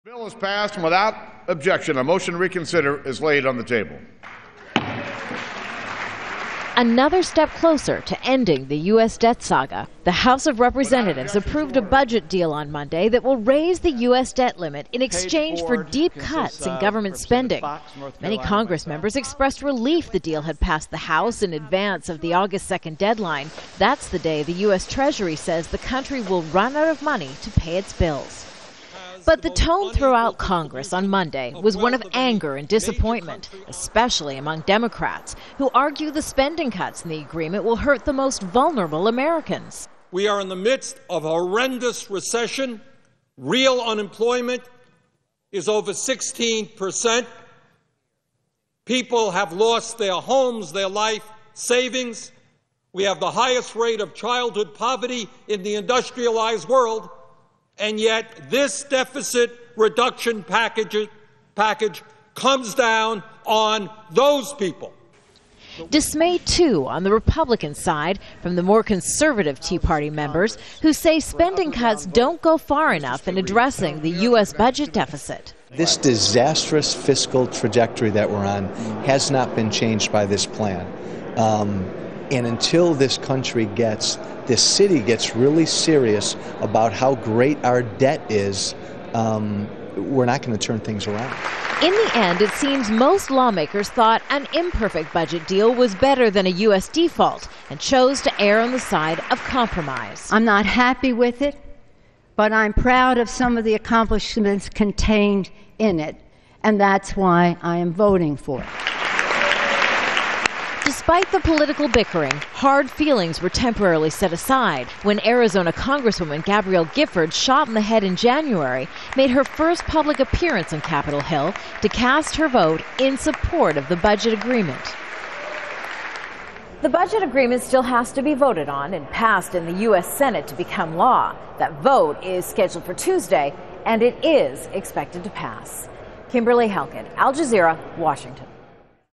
The bill is passed, and without objection, a motion to reconsider is laid on the table. Another step closer to ending the U.S. debt saga. The House of Representatives approved a budget deal on Monday that will raise the U.S. debt limit in exchange for deep cuts in government spending. Many Congress members expressed relief the deal had passed the House in advance of the August 2nd deadline. That's the day the U.S. Treasury says the country will run out of money to pay its bills. But the tone throughout Congress on Monday was one of anger and disappointment, especially among Democrats, who argue the spending cuts in the agreement will hurt the most vulnerable Americans. We are in the midst of a horrendous recession. Real unemployment is over 16%. People have lost their homes, their life savings. We have the highest rate of childhood poverty in the industrialized world. And yet this deficit reduction package comes down on those people. Dismay, too, on the Republican side from the more conservative Tea Party members who say spending cuts don't go far enough in addressing the U.S. budget deficit. This disastrous fiscal trajectory that we're on has not been changed by this plan. And until this city gets really serious about how great our debt is, we're not going to turn things around. In the end, it seems most lawmakers thought an imperfect budget deal was better than a U.S. default and chose to err on the side of compromise. I'm not happy with it, but I'm proud of some of the accomplishments contained in it, and that's why I am voting for it. Despite the political bickering, hard feelings were temporarily set aside when Arizona Congresswoman Gabrielle Giffords, shot in the head in January, made her first public appearance on Capitol Hill to cast her vote in support of the budget agreement. The budget agreement still has to be voted on and passed in the U.S. Senate to become law. That vote is scheduled for Tuesday, and it is expected to pass. Kimberly Halkett, Al Jazeera, Washington.